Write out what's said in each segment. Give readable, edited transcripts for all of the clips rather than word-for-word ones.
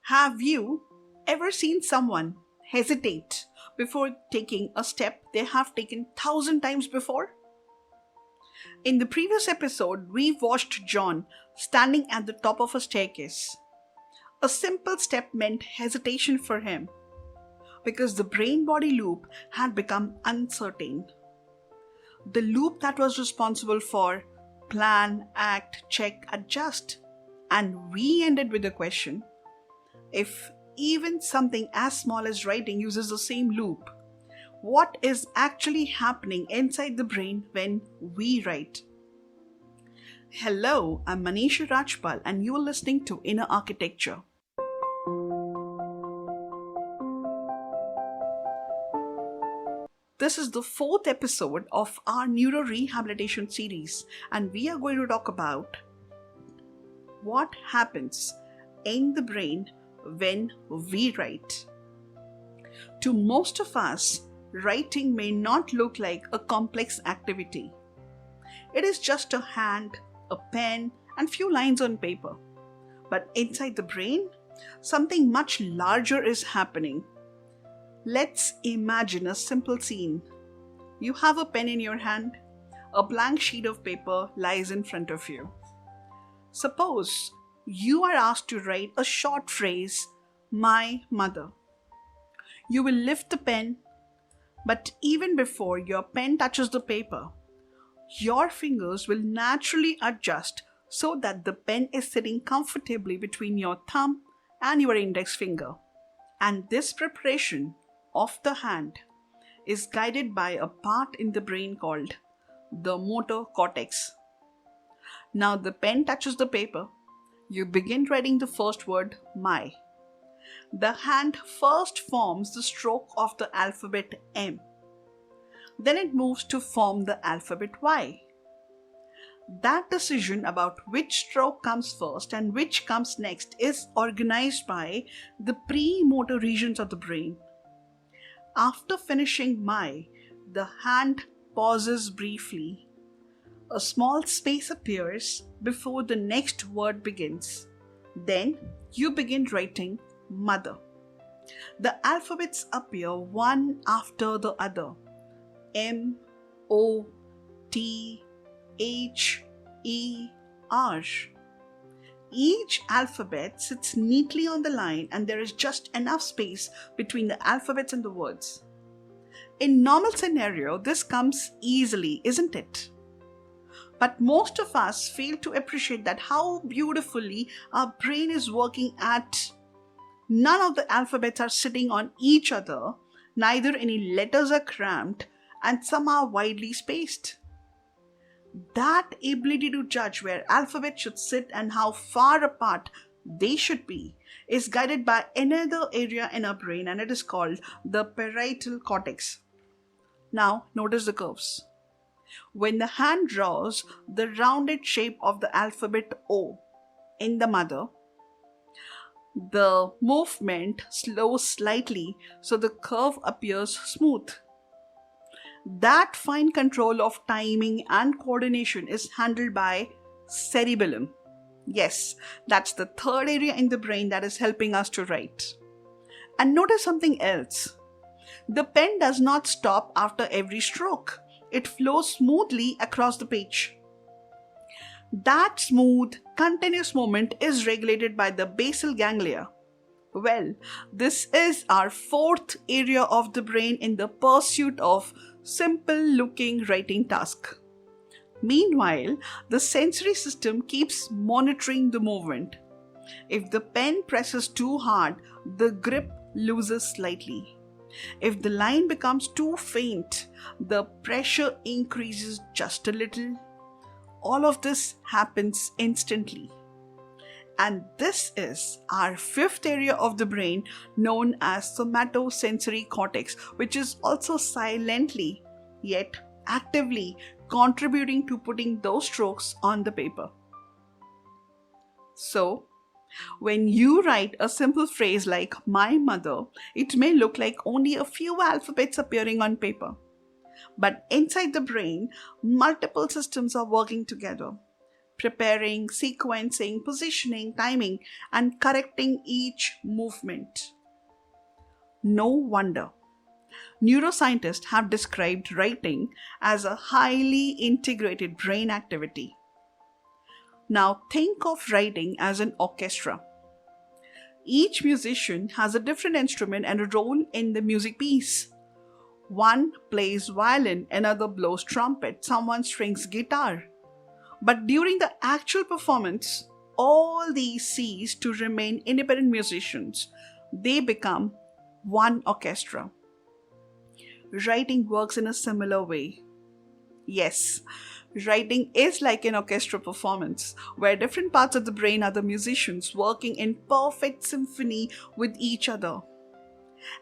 Have you ever seen someone hesitate before taking a step they have taken 1,000 times before? In the previous episode, we watched John standing at the top of a staircase. A simple step meant hesitation for him because the brain-body loop had become uncertain. The loop that was responsible for plan, act, check, adjust. And we ended with the question, if even something as small as writing uses the same loop, what is actually happening inside the brain when we write? Hello, I'm Maneesha Rajpal and you are listening to Inner Architecture. This is the 4th episode of our Neuro-Rehabilitation Series, and we are going to talk about what happens in the brain when we write. To most of us, writing may not look like a complex activity. It is just a hand, a pen, and few lines on paper. But inside the brain, something much larger is happening. Let's imagine a simple scene. You have a pen in your hand. A blank sheet of paper lies in front of you. Suppose you are asked to write a short phrase, "My mother." You will lift the pen, but even before your pen touches the paper, your fingers will naturally adjust so that the pen is sitting comfortably between your thumb and your index finger. And this preparation of the hand is guided by a part in the brain called the motor cortex. Now the pen touches the paper. You begin writing the first word, my. The hand first forms the stroke of the alphabet M. Then it moves to form the alphabet Y. That decision about which stroke comes first and which comes next is organized by the premotor regions of the brain. After finishing my, the hand pauses briefly. A small space appears before the next word begins. Then you begin writing mother. The alphabets appear one after the other. M, O, T, H, E, R. Each alphabet sits neatly on the line and there is just enough space between the alphabets and the words. In normal scenario, this comes easily, isn't it? But most of us fail to appreciate that how beautifully our brain is working at none of the alphabets are sitting on each other, neither any letters are cramped, and some are widely spaced. That ability to judge where alphabets should sit and how far apart they should be is guided by another area in our brain, and it is called the parietal cortex. Now notice the curves. When the hand draws the rounded shape of the alphabet O in the mother, the movement slows slightly so the curve appears smooth. That fine control of timing and coordination is handled by cerebellum. Yes, that's the third area in the brain that is helping us to write. And notice something else. The pen does not stop after every stroke. It flows smoothly across the page. That smooth, continuous movement is regulated by the basal ganglia. Well, this is our 4th area of the brain in the pursuit of simple-looking writing task. Meanwhile, the sensory system keeps monitoring the movement. If the pen presses too hard, the grip loses slightly. If the line becomes too faint, the pressure increases just a little. All of this happens instantly. And this is our 5th area of the brain known as somatosensory cortex, which is also silently yet actively contributing to putting those strokes on the paper. So, when you write a simple phrase like my mother, it may look like only a few alphabets appearing on paper. But inside the brain, multiple systems are working together. preparing, sequencing, positioning, timing, and correcting each movement. No wonder neuroscientists have described writing as a highly integrated brain activity. Now think of writing as an orchestra. Each musician has a different instrument and a role in the music piece. One plays violin, another blows trumpet, someone strings guitar. But during the actual performance, all these cease to remain independent musicians. They become one orchestra. Writing works in a similar way. Yes, writing is like an orchestra performance where different parts of the brain are the musicians working in perfect symphony with each other.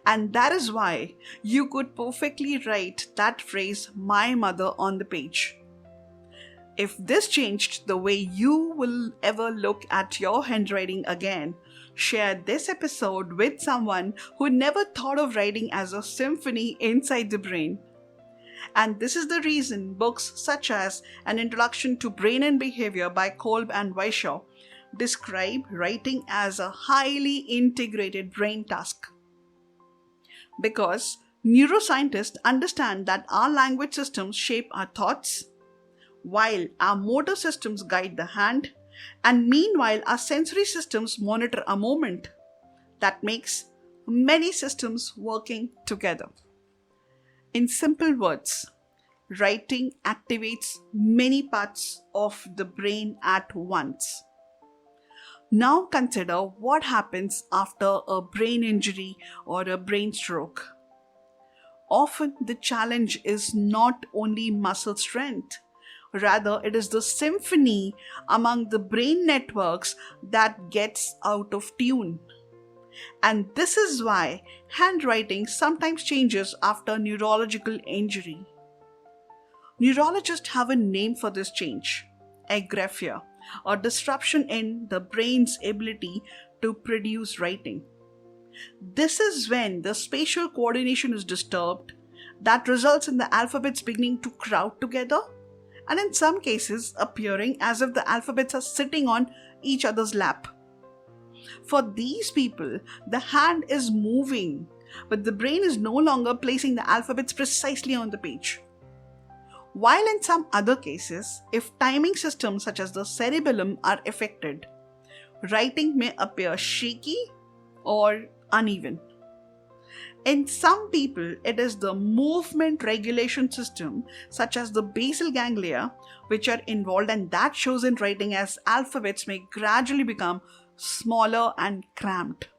And that is why you could perfectly write that phrase, my mother, on the page. If this changed the way you will ever look at your handwriting again, share this episode with someone who never thought of writing as a symphony inside the brain. And this is the reason books such as An Introduction to Brain and Behavior by Kolb and Weishaw describe writing as a highly integrated brain task. Because neuroscientists understand that our language systems shape our thoughts, while our motor systems guide the hand, and meanwhile our sensory systems monitor our movement. That makes many systems working together. In simple words, writing activates many parts of the brain at once. Now consider what happens after a brain injury or a brain stroke. Often the challenge is not only muscle strength, rather it is the symphony among the brain networks that gets out of tune. And this is why handwriting sometimes changes after neurological injury. Neurologists have a name for this change: agraphia, or disruption in the brain's ability to produce writing. This is when the spatial coordination is disturbed that results in the alphabets beginning to crowd together, and in some cases appearing as if the alphabets are sitting on each other's lap. For these people, the hand is moving, but the brain is no longer placing the alphabets precisely on the page. While in some other cases, if timing systems such as the cerebellum are affected, writing may appear shaky or uneven. In some people, it is the movement regulation system such as the basal ganglia which are involved, and that shows in writing as alphabets may gradually become smaller and cramped.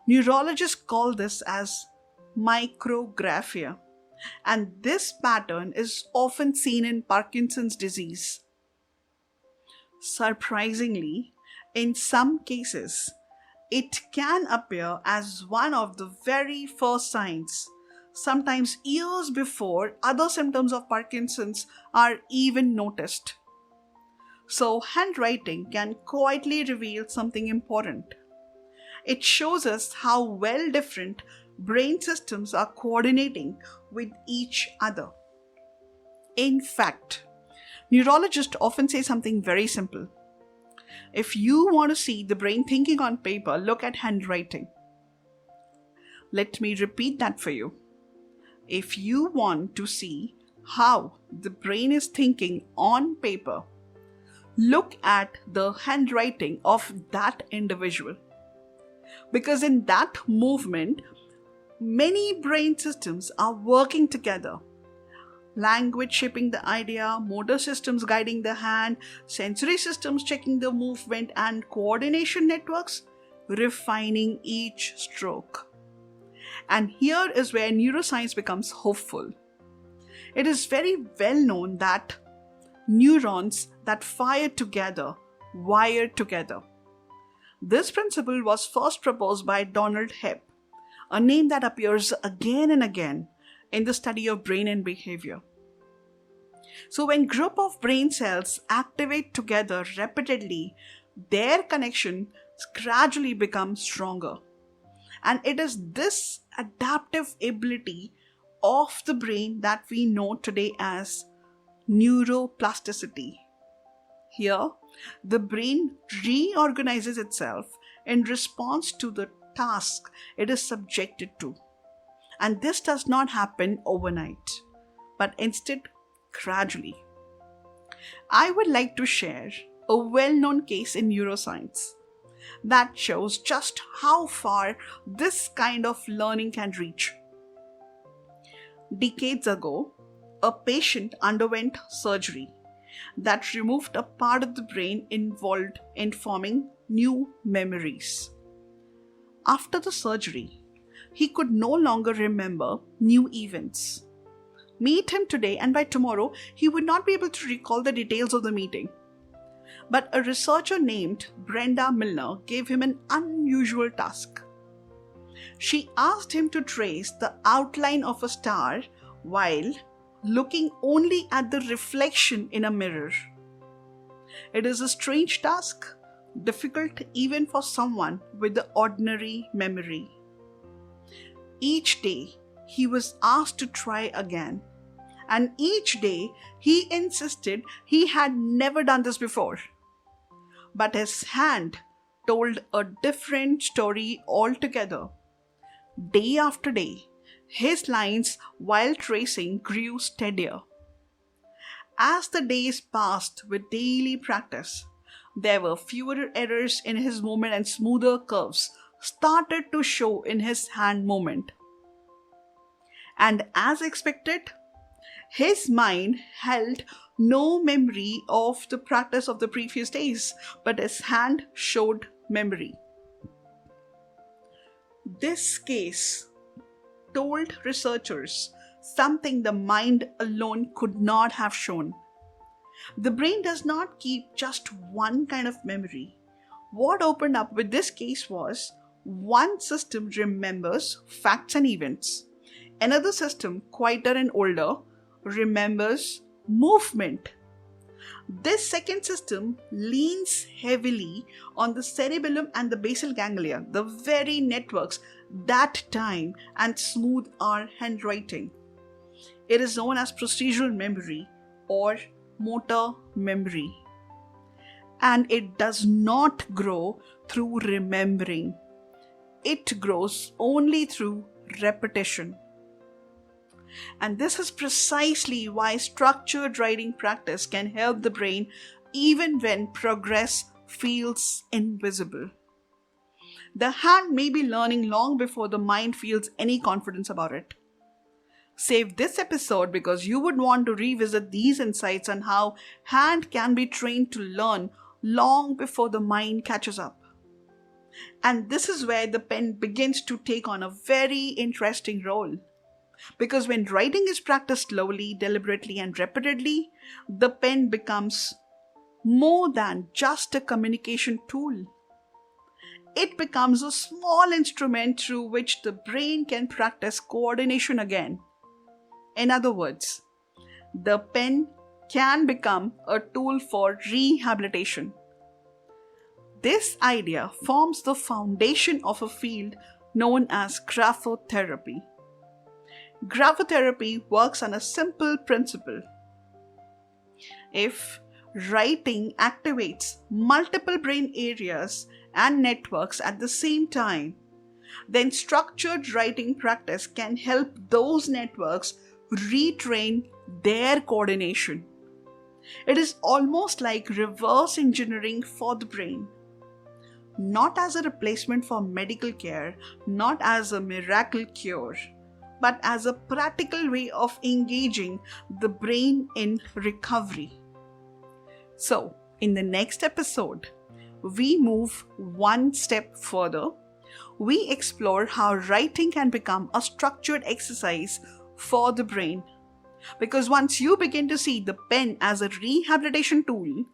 Neurologists call this as micrographia, and this pattern is often seen in Parkinson's disease. Surprisingly, in some cases, it can appear as one of the very first signs, sometimes years before other symptoms of Parkinson's are even noticed. So, handwriting can quietly reveal something important. It shows us how well different brain systems are coordinating with each other. In fact, neurologists often say something very simple. If you want to see the brain thinking on paper, look at handwriting. Let me repeat that for you. If you want to see how the brain is thinking on paper, look at the handwriting of that individual. Because in that movement, many brain systems are working together. Language shaping the idea, motor systems guiding the hand, sensory systems checking the movement, and coordination networks refining each stroke. And here is where neuroscience becomes hopeful. It is very well known that neurons that fire together wire together. This principle was first proposed by Donald Hebb, a name that appears again and again in the study of brain and behavior. So when group of brain cells activate together repeatedly, their connection gradually becomes stronger. And it is this adaptive ability of the brain that we know today as neuroplasticity. Here, the brain reorganizes itself in response to the task it is subjected to. And this does not happen overnight, but instead gradually. I would like to share a well-known case in neuroscience that shows just how far this kind of learning can reach. Decades ago, a patient underwent surgery that removed a part of the brain involved in forming new memories. After the surgery, he could no longer remember new events. Meet him today, and by tomorrow, he would not be able to recall the details of the meeting. But a researcher named Brenda Milner gave him an unusual task. She asked him to trace the outline of a star while looking only at the reflection in a mirror. It is a strange task, difficult even for someone with the ordinary memory. Each day, he was asked to try again, and each day he insisted he had never done this before. But his hand told a different story altogether. Day after day, his lines while tracing grew steadier. As the days passed with daily practice, there were fewer errors in his movement and smoother curves started to show in his hand movement. And as expected, his mind held no memory of the practice of the previous days, but his hand showed memory. This case told researchers something the mind alone could not have shown. The brain does not keep just one kind of memory. What opened up with this case was one system remembers facts and events. Another system, quieter and older, remembers movement. This second system leans heavily on the cerebellum and the basal ganglia, the very networks that time and smooth our handwriting. It is known as procedural memory or motor memory. And it does not grow through remembering. It grows only through repetition. And this is precisely why structured writing practice can help the brain even when progress feels invisible. The hand may be learning long before the mind feels any confidence about it. Save this episode because you would want to revisit these insights on how hand can be trained to learn long before the mind catches up. And this is where the pen begins to take on a very interesting role. Because when writing is practiced slowly, deliberately, and repeatedly, the pen becomes more than just a communication tool. It becomes a small instrument through which the brain can practice coordination again. In other words, the pen can become a tool for rehabilitation. This idea forms the foundation of a field known as graphotherapy. Graphotherapy works on a simple principle. If writing activates multiple brain areas and networks at the same time, then structured writing practice can help those networks retrain their coordination. It is almost like reverse engineering for the brain. Not as a replacement for medical care, not as a miracle cure, but as a practical way of engaging the brain in recovery. So, in the next episode, we move one step further. We explore how writing can become a structured exercise for the brain. Because once you begin to see the pen as a rehabilitation tool,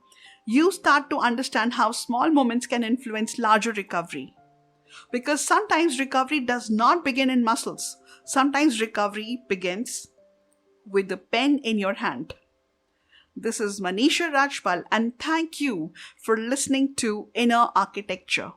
you start to understand how small moments can influence larger recovery. Because sometimes recovery does not begin in muscles. Sometimes recovery begins with the pen in your hand. This is Maneesha Rajpal, and thank you for listening to Inner Architecture.